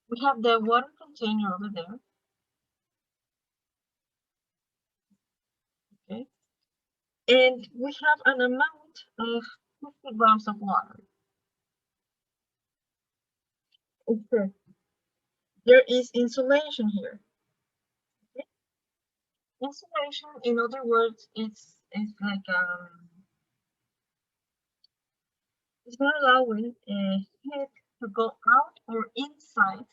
We have the water container over there. Okay. And we have an amount of 50 grams of water. Okay. There is insulation here. Okay. Insulation, in other words, it's like it's not allowing heat to go out or inside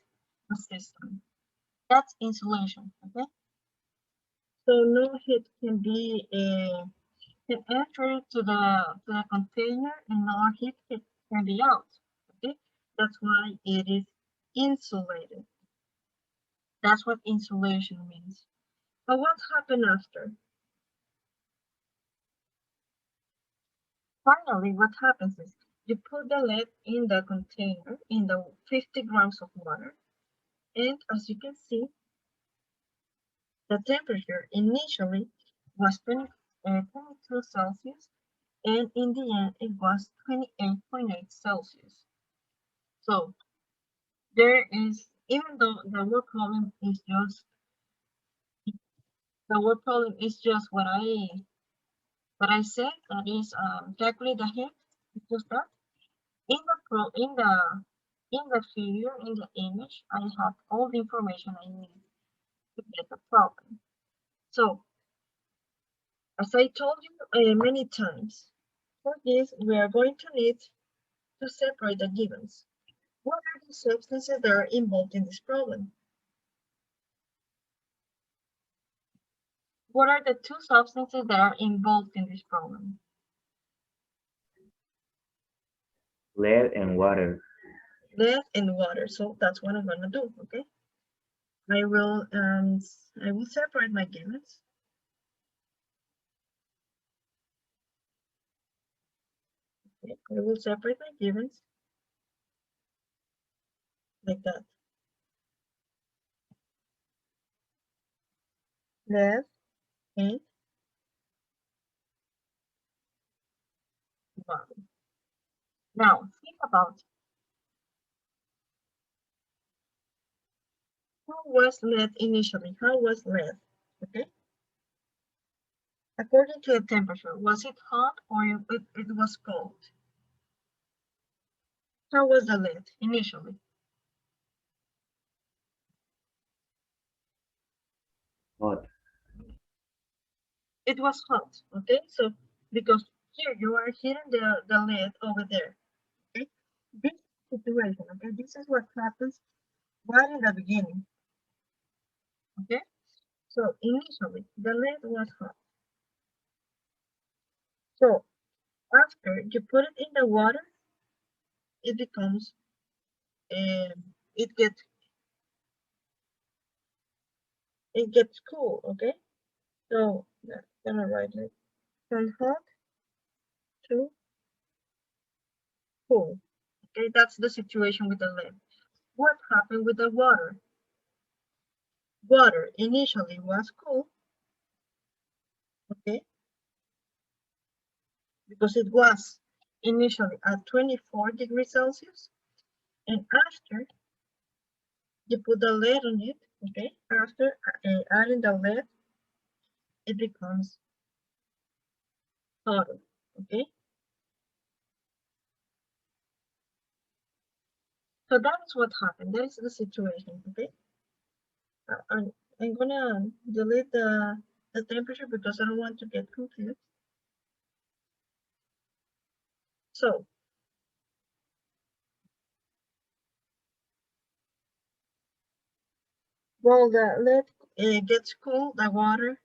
the system. That's insulation. Okay. So no heat can be can enter to the container and no heat can be out. Okay. That's why it is insulated. That's what insulation means. But what happened after? Finally, what happens is you put the lead in the container in the 50 grams of water, and as you can see, the temperature initially was 22 Celsius, and in the end it was 28.8 Celsius. So there is, even though the word problem is just what I said, that is calculate the heat. It's just that. In the pro in the figure, in the image, I have all the information I need to get the problem. So, as I told you many times, for this we are going to need to separate the givens. What are the substances that are involved in this problem? What are the two substances that are involved in this problem? Lead and water. Lead and water. So that's what I'm gonna do. Okay. I will separate my givens. Okay. I will separate my givens like that. Lead and water. Now, think about how was lead initially? How was lead? Okay. According to the temperature, was it hot or it was cold? How was the lead initially? Hot. It was hot. Okay. So, because here you are heating the lead over there. Okay. This situation, okay, this is what happens right in the beginning. Okay. So, initially, the lead was hot. So, after you put it in the water, it becomes it gets cool, okay? So I'm gonna write it from hot to cool. Okay, that's the situation with the lead. What happened with the water? Water initially was cool, okay, because it was initially at 24 degrees Celsius, and after you put the lead on it, okay, after adding the lead, it becomes hotter, okay? So that is what happened. That is the situation, okay? I'm gonna delete the temperature because I don't want to get confused. So while the lead gets cool, the water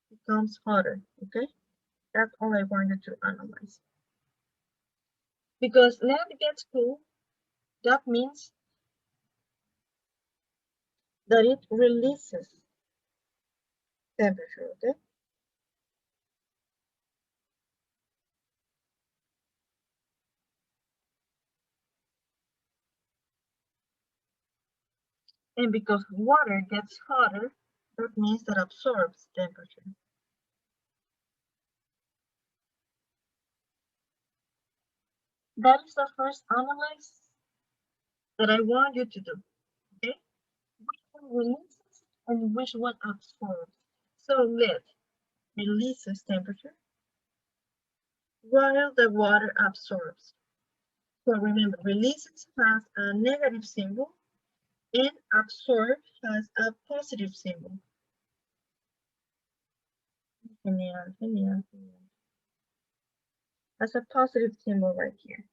becomes hotter. Okay, that's all I wanted to analyze. Because lead gets cool, that means that it releases temperature. Okay, and because water gets hotter, that means that absorbs temperature. That is the first analyze. that I want you to do. Okay? Which one releases and which one absorbs? So lead releases temperature while the water absorbs. So remember, releases has a negative symbol and absorb has a positive symbol. Genial, genial, genial. That's a positive symbol right here.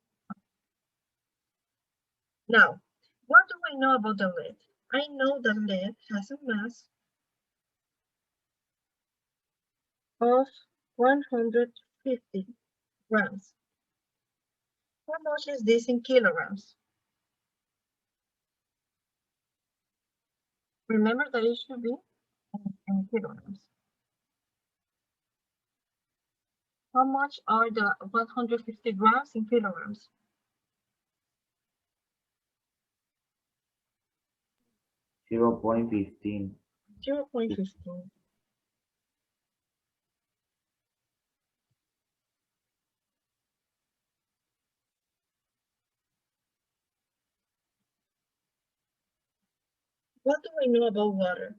Now, what do I know about the lead? I know that lead has a mass of 150 grams. How much is this in kilograms? Remember that it should be in kilograms. How much are the 150 grams in kilograms? 0.15. 0.15. What do I know about water?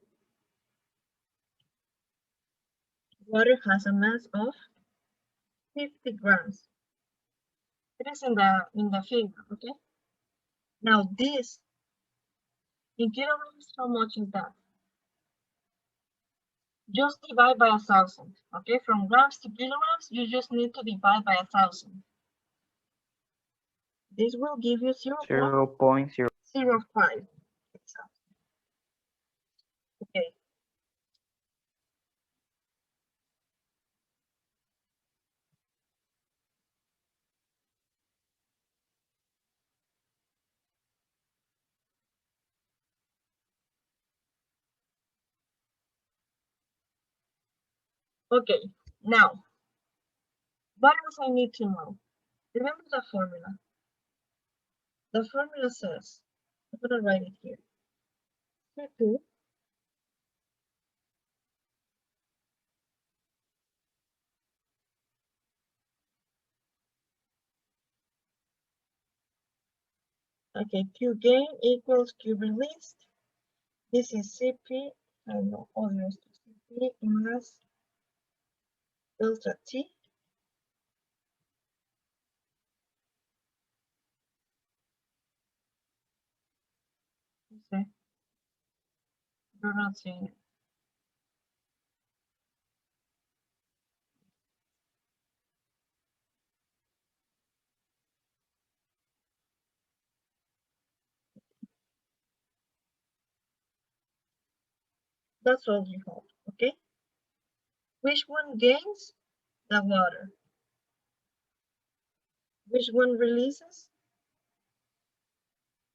Water has a mass of 50 grams. It is in the figure, okay? Now this in kilograms, how much is that? Just divide by 1,000, okay? From grams to kilograms, you just need to divide by 1,000. This will give you 0.05. Okay. Okay, now, what else I need to know? Remember the formula. The formula says, I'm gonna write it here. C2 okay, Q gain equals Q released. This is Cp, I know almost Cp mass delta T. Okay, you're not seeing it. That's all you have, okay? Which one gains? The water. Which one releases?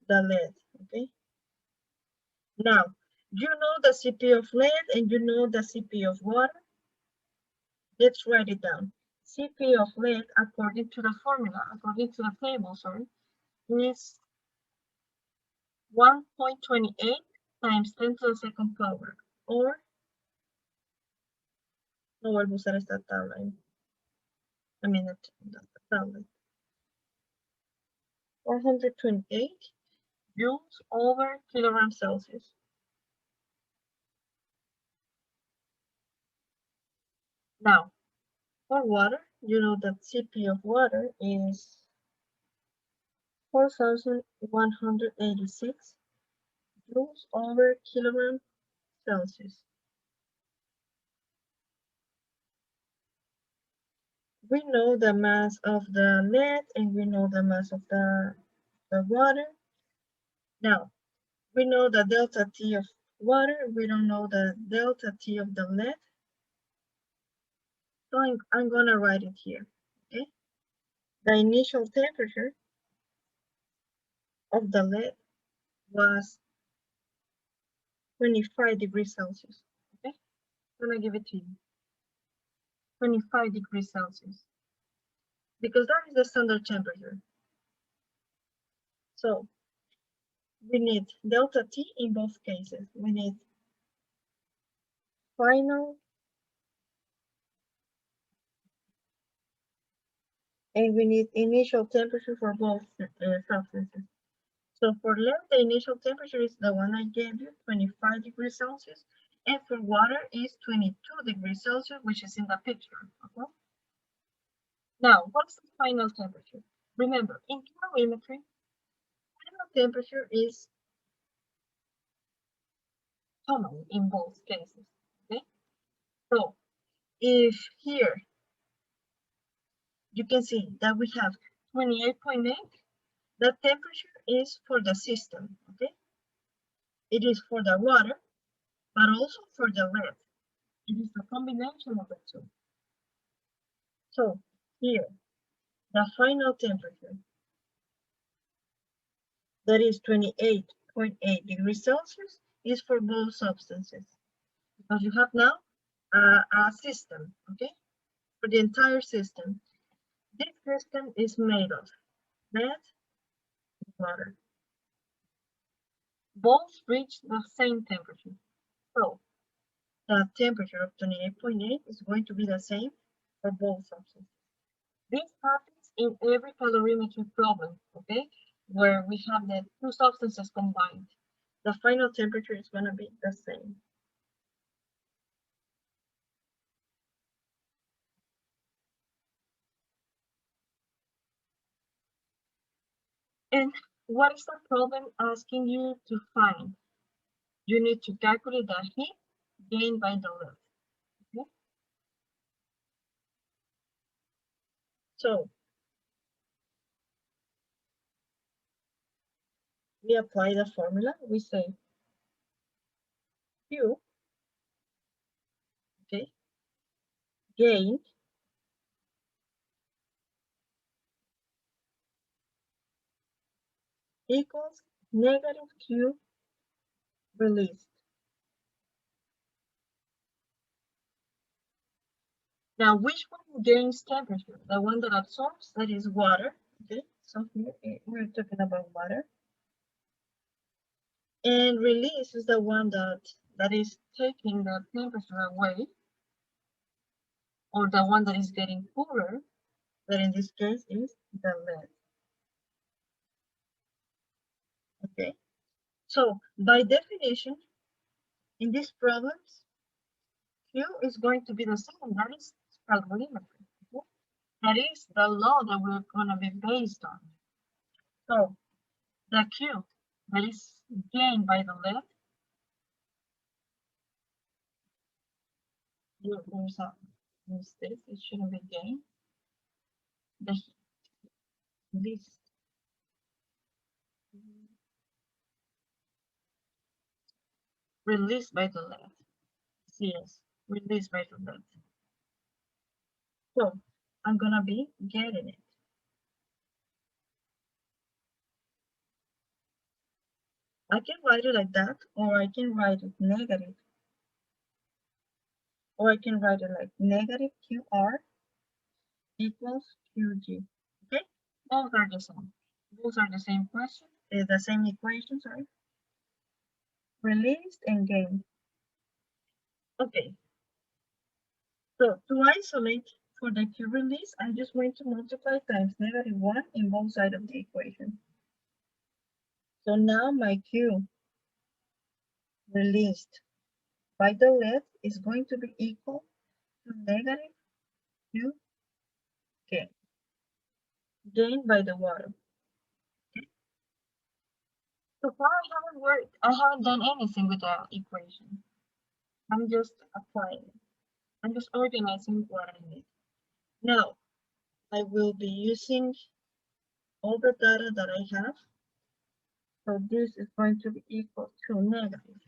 The lead, okay? Now, you know the Cp of lead and you know the Cp of water. Let's write it down. Cp of lead, according to the formula, according to the table, sorry, is 1.28 times 10 to the second power, or, no vuelvo a usar esta tabla, I mean, the tablet. 128 joules over kilogram Celsius. Now, for water, you know that Cp of water is 4,186 joules over kilogram Celsius. We know the mass of the lead and we know the mass of the water. Now, we know the delta T of water. We don't know the delta T of the lead. So I'm gonna write it here, okay? The initial temperature of the lead was 25 degrees Celsius, okay? I'm gonna give it to you. 25 degrees Celsius. Because that is the standard temperature. So we need delta T in both cases. We need final and we need initial temperature for both substances. So for lead, the initial temperature is the one I gave you, 25 degrees Celsius. And for water is 22 degrees Celsius, which is in the picture. Okay? Now, what's the final temperature? Remember, in calorimetry, final temperature is common in both cases. Okay? So if here you can see that we have 28.8, the temperature is for the system. Okay? It is for the water, but also for the lead. It is a combination of the two. So here, the final temperature, that is 28.8 degrees Celsius, is for both substances. Because you have now a system, okay, for the entire system. This system is made of lead and water. Both reach the same temperature. So the temperature of 28.8 is going to be the same for both substances. This happens in every calorimetry problem, okay, where we have the two substances combined. The final temperature is going to be the same. And what is the problem asking you to find? You need to calculate the heat gained by the lead. Okay? So we apply the formula. We say Q, okay, gained equals negative Q released. Now, which one gains temperature? The one that absorbs, that is water. Okay, so here we're talking about water. And release is the one that is taking the temperature away, or the one that is getting cooler, that in this case is the lead. Okay, so by definition, in these problems, Q is going to be the same. That is calorimetry. Okay? That is the law that we're going to be based on. So the Q that is gained by the lead, there's a mistake, it shouldn't be gained. The this released by the lead. Yes, released by the lead. So I'm gonna be getting it. I can write it like that, or I can write it negative, or I can write it like negative QR equals QG. Okay, both are the same. Both are the same question, the same equation, sorry. Released and gained. Okay, so to isolate for the Q release, I'm just going to multiply times -1 in both sides of the equation. So now my Q released by the lead is going to be equal to negative Q gained by the water. So far I haven't done anything with the equation. I'm just applying it. I'm just organizing what I need. Now, I will be using all the data that I have. So this is going to be equal to negative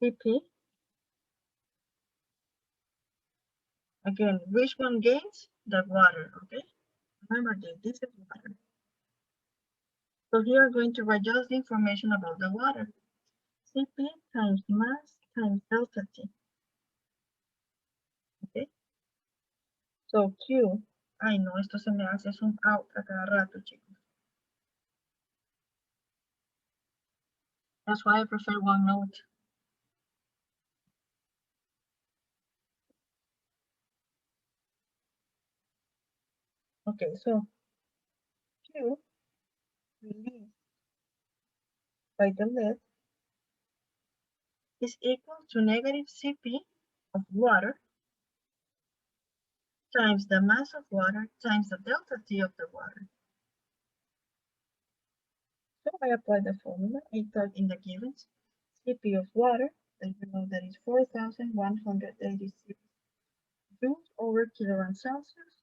Cp. Again, which one gains? The water, okay? Remember this is water. So here I'm going to write just the information about the water. Cp times mass times delta T. Okay? So Q, ay no, esto se me hace zoom out a cada rato, chicos. That's why I prefer OneNote. Okay, so Q released by the lid is equal to negative Cp of water times the mass of water times the delta T of the water. So I apply the formula. I plug in the givens. Cp of water, that you know that is 4,186 joules over kilogram Celsius,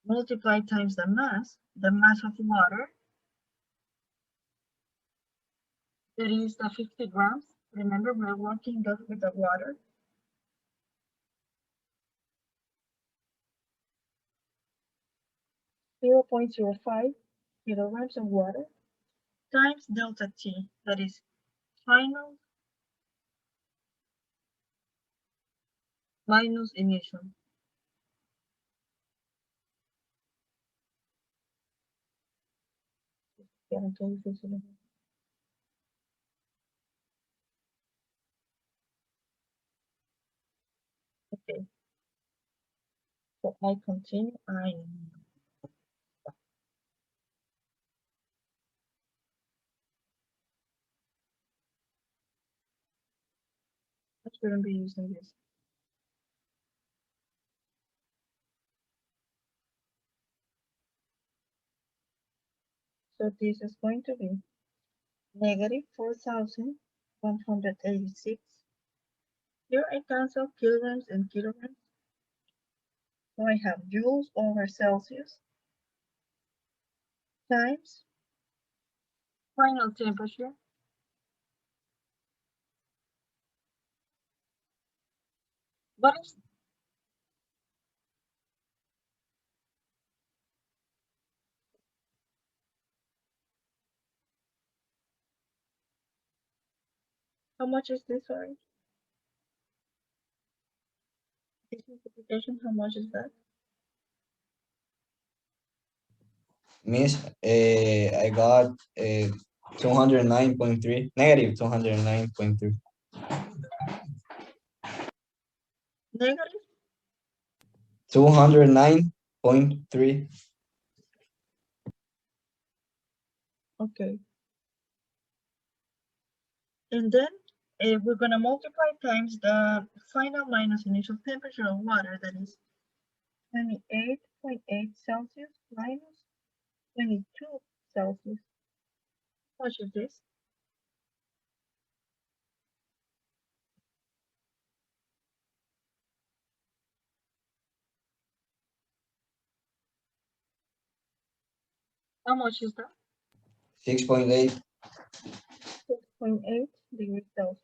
multiplied times the mass of water, that is the 50 grams. Remember, we're working just with the water. 0.05 kilograms of water times delta T, that is final minus initial. Okay, so I continue. I shouldn't be using this. So this is going to be negative 4,186. Here I cancel kilograms and kilograms. So I have joules over Celsius times final temperature. What is how much is this? Sorry, this multiplication. How much is that? Miss, I got 209.3, negative 209.3. Negative. 209.3. Okay. And then we're going to multiply times the final minus initial temperature of water, that is 28.8 Celsius minus 22 Celsius. How much is this? How much is that? 6.8. 6.8 degrees Celsius.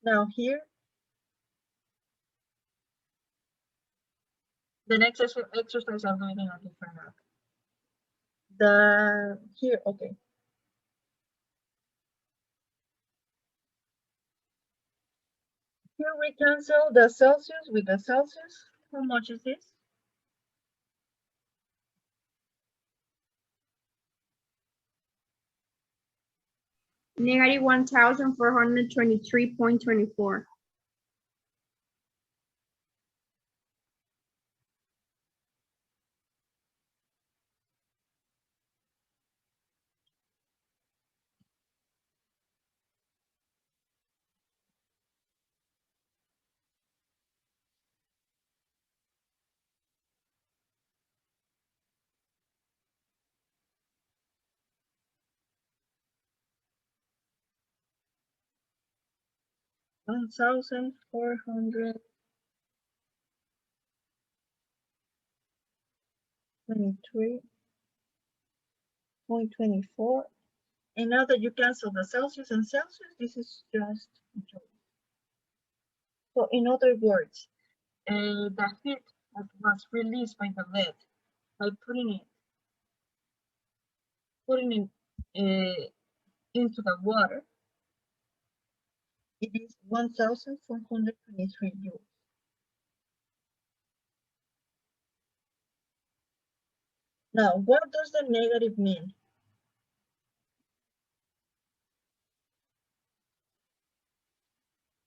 Now here, the next exercise I'm doing in a different app. Okay. Here we cancel the Celsius with the Celsius. How much is this? Negative 1,423.24. $1,423.24. And now that you cancel the Celsius and Celsius, this is just joule. So in other words, the heat that was released by the lead by putting it into the water, it is 1,423 joules. Now, what does the negative mean?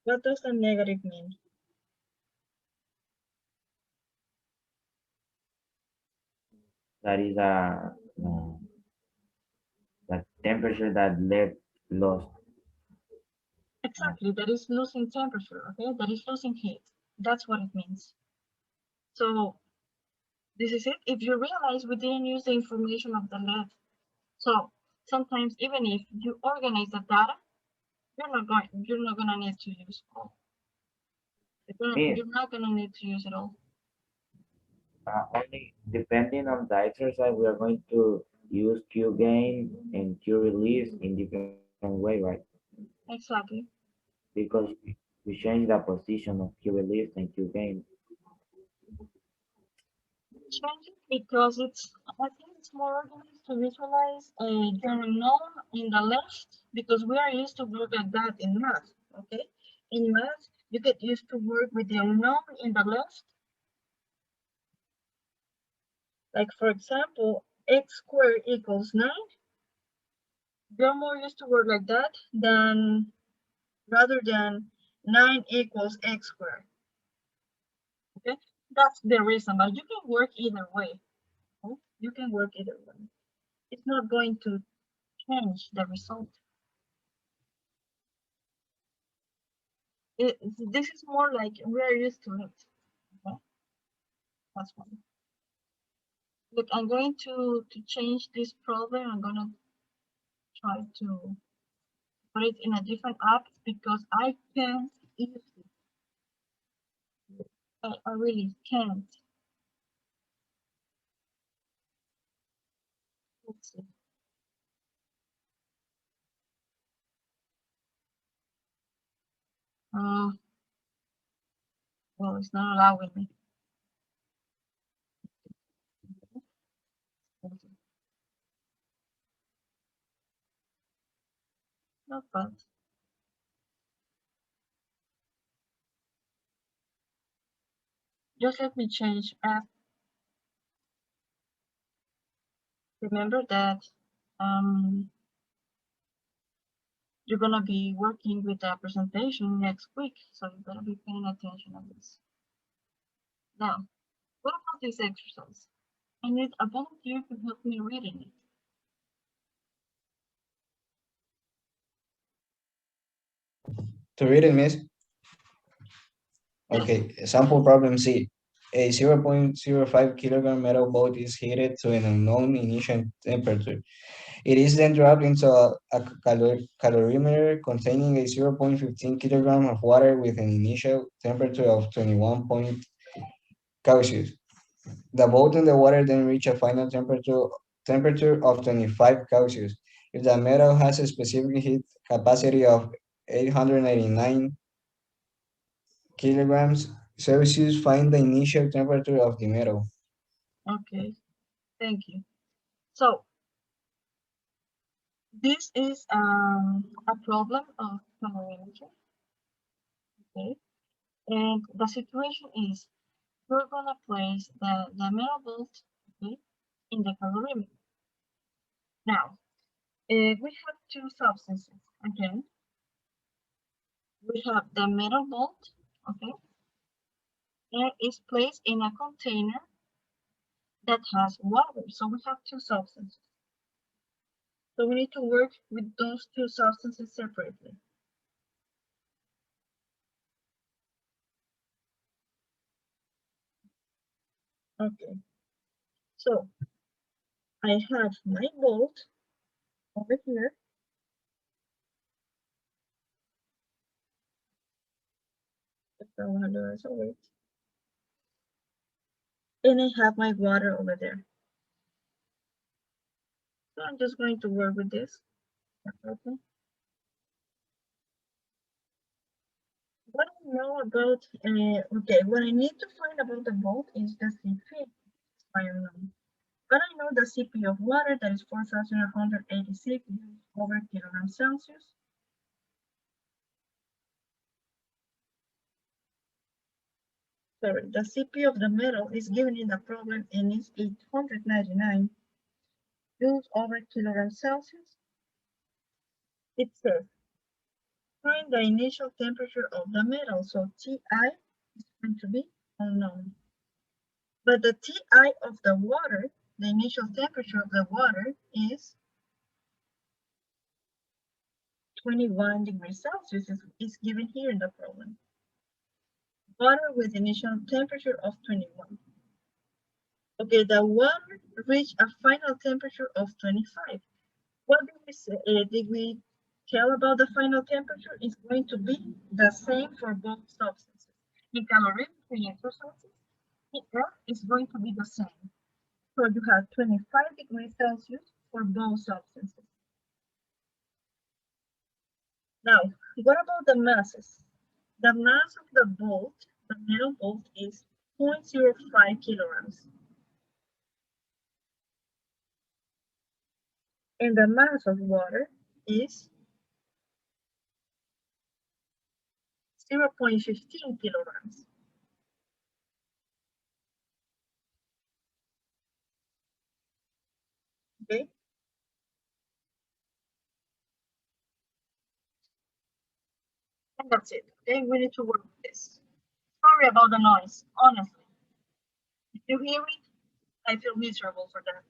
What does the negative mean? That is the temperature that lead lost. Exactly, that is losing temperature, okay? That is losing heat. That's what it means. So this is it. If you realize we didn't use the information of the LED, so sometimes even if you organize the data, you're not gonna need to use all. Miss, You're not gonna need to use it all. only depending on the exercise, we are going to use Q gain and Q release in different way, right? Exactly. Because we change the position of Q release and Q gain. Change it because I think it's more organized to visualize a unknown in the left because we are used to work like that in math, okay? In math, you get used to work with the unknown in the left. Like for example, x squared equals 9. You're more used to work like that than rather than 9 equals x squared. Okay, that's the reason. But you can work either way. Okay? You can work either way. It's not going to change the result. This is more like we're used to it. Okay, that's one. Look, I'm going to change this problem. I'm gonna try to put it in a different app because I can't use it. I really can't. Let's see. Well, it's not allowing me. Not bad. Just let me change app. Remember that you're gonna be working with a presentation next week, so you better be paying attention on this. Now, what about this exercise? I need a volunteer to help me reading it. To read it, miss. Yes. Okay, sample problem C. A 0.05 kilogram metal boat is heated to an unknown initial temperature. It is then dropped into a calorimeter containing a 0.15 kilogram of water with an initial temperature of 21 point Celsius. The boat and the water then reach a final temperature of 25 Celsius. If the metal has a specific heat capacity of 889 kilograms Celsius, find the initial temperature of the metal. Okay, thank you. So this is a problem of calorimetry. Okay, and the situation is we're gonna place the metal bolt, okay, in the calorimeter. Now, we have two substances. Again, we have the metal bolt, okay, and it's placed in a container that has water. So we have two substances. So we need to work with those two substances separately. Okay, so I have my bolt over here. And I have my water over there. So I'm just going to work with this. Okay. What I know about, okay, what I need to find about the bolt is the CP. I don't know. But I know the CP of water, that is 4,186 over kilogram Celsius. Sorry, the CP of the metal is given in the problem and is 899 joules over kilogram Celsius. It says, find the initial temperature of the metal, so Ti is going to be unknown. But the Ti of the water, the initial temperature of the water is 21 degrees Celsius is given here in the problem. Water with initial temperature of 21. Okay, the water reached a final temperature of 25. What did we tell about the final temperature? Is going to be the same for both substances. In calorimetry exercises, F is going to be the same. So you have 25 degrees Celsius for both substances. Now, what about the masses? The mass of the bolt, the metal bolt, is 0.05 kilograms. And the mass of water is 0.15 kilograms. Okay. And that's it. Okay, we need to work with this. Sorry about the noise, honestly. If you hear it, I feel miserable for that.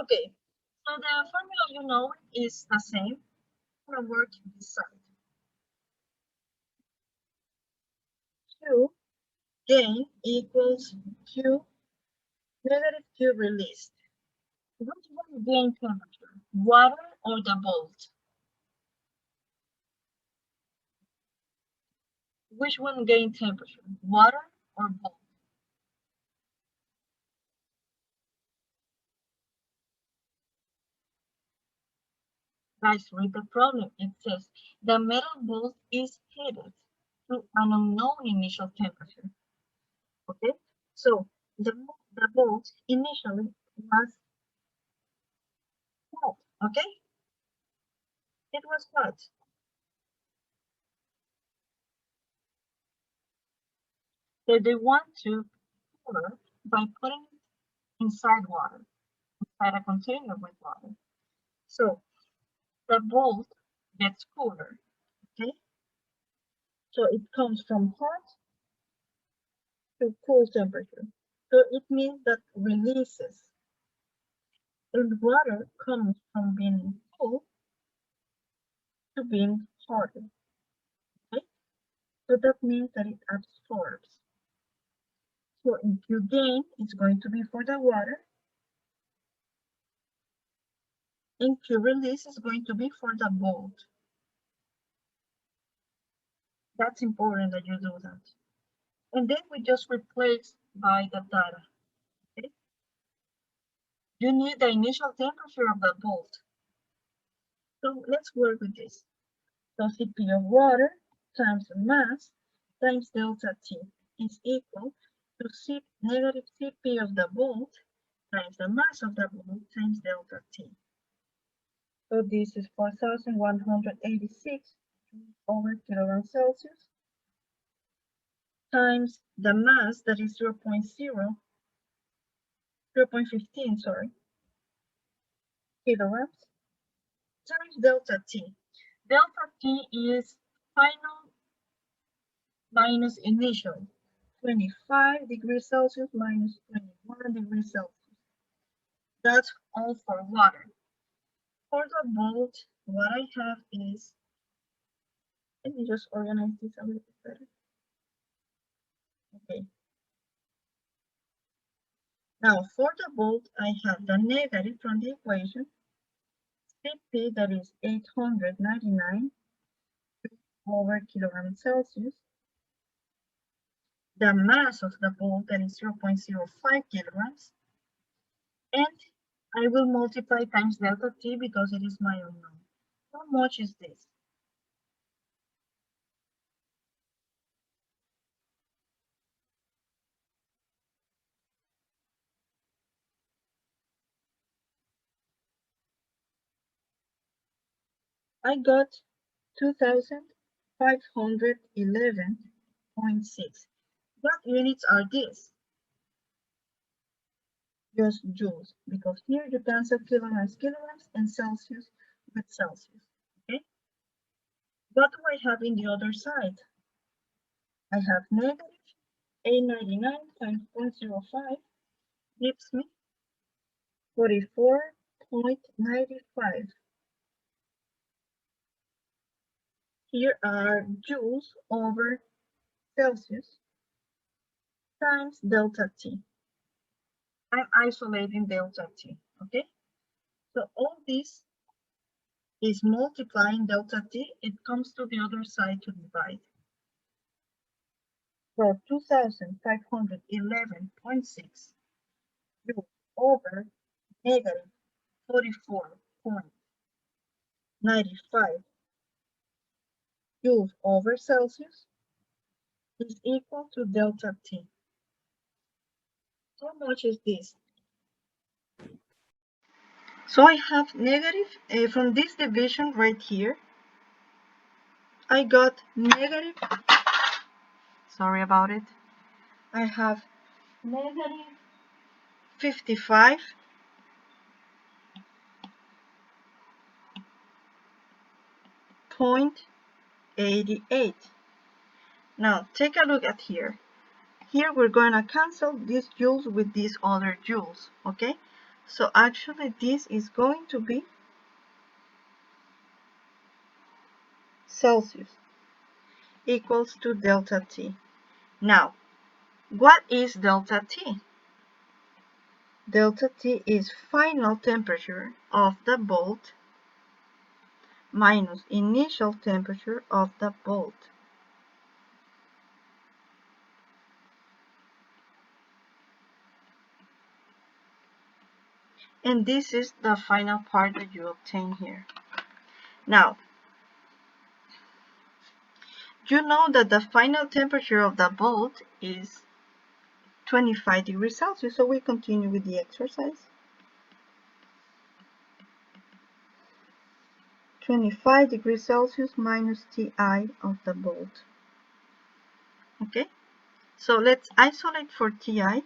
Okay, so the formula you know is the same. I'm gonna work this side. Q gain equals Q negative Q released. Which one gain temperature? Water or the bolt? Which one gain temperature? Water or bolt? Guys, read the problem. It says the metal bolt is heated to an unknown initial temperature. Okay, so the bolt initially was hot. Okay, it was hot. So they want to cool it by putting it inside water, inside a container with water. So the bolt gets cooler. Okay, so it comes from hot to cool temperature. So it means that releases, and water comes from being cool to being harder. Okay, so that means that it absorbs. So if you gain, it's going to be for the water, and Q release is going to be for the bolt. That's important that you do that. And then we just replace by the data. Okay? You need the initial temperature of the bolt. So let's work with this. So Cp of water times mass times delta T is equal to negative Cp of the bolt times the mass of the bolt times delta T. So this is 4,186 over kilogram Celsius times the mass, that is 0.15 kilograms, times delta T. Delta T is final minus initial. 25 degrees Celsius minus 21 degrees Celsius. That's all for water. For the bolt, what I have is, let me just organize this a little bit better. Okay. Now for the bolt, I have the negative from the equation. Cp, that is 899 over kilogram Celsius. The mass of the bolt, that is 0.05 kilograms. And I will multiply times delta T because it is my unknown. How much is this? I got 2,511.6. What units are these? Just joules, because here you cancel kilograms, and Celsius with Celsius. Okay. What do I have in the other side? I have negative 899 times 0.05 gives me 44.95. Here are joules over Celsius times delta T. I'm isolating delta T, okay? So all this is multiplying delta T. It comes to the other side to divide. So 2,511.6 joules over negative 44.95 joules over Celsius is equal to delta T. How much is this? So I have negative, from this division right here, I got negative, sorry about it, I have negative 55.88. Now take a look at here. Here we're going to cancel these joules with these other joules, okay? So actually this is going to be Celsius equals to delta T. Now, what is delta T? Delta T is final temperature of the bolt minus initial temperature of the bolt. And this is the final part that you obtain here. Now, you know that the final temperature of the bolt is 25 degrees Celsius, so we continue with the exercise. 25 degrees Celsius minus Ti of the bolt. Okay, so let's isolate for Ti.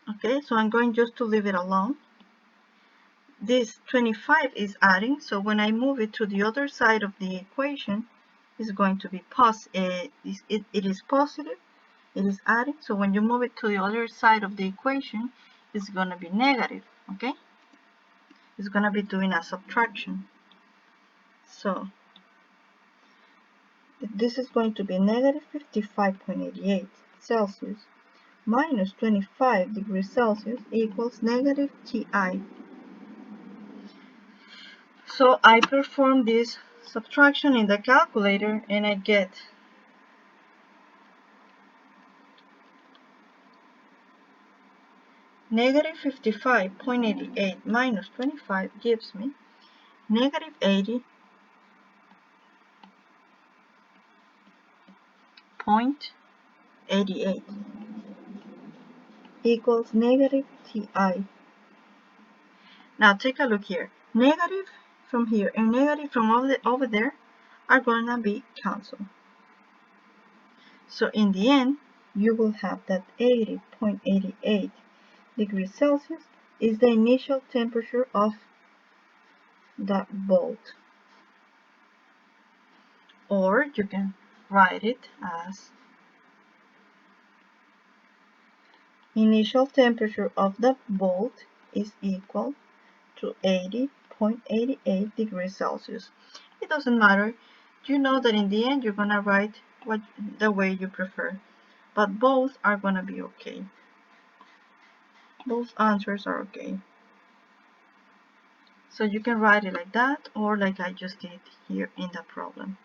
Okay, so I'm going just to leave it alone. This 25 is adding, so when I move it to the other side of the equation, it's going to be it is positive, it is adding, so when you move it to the other side of the equation, it's going to be negative, okay? It's going to be doing a subtraction. So this is going to be negative 55.88 Celsius minus 25 degrees Celsius equals negative Ti. So I perform this subtraction in the calculator and I get negative 55.88 minus 25 gives me negative 80.88 equals negative Ti. Now take a look here. Negative from here and negative from over there are going to be cancelled. So in the end, you will have that 80.88 degrees Celsius is the initial temperature of the bolt. Or you can write it as initial temperature of the bolt is equal to 80.88 degrees Celsius. It doesn't matter. You know that in the end you're going to write the way you prefer. But both are going to be okay. Both answers are okay. So you can write it like that or like I just did here in the problem.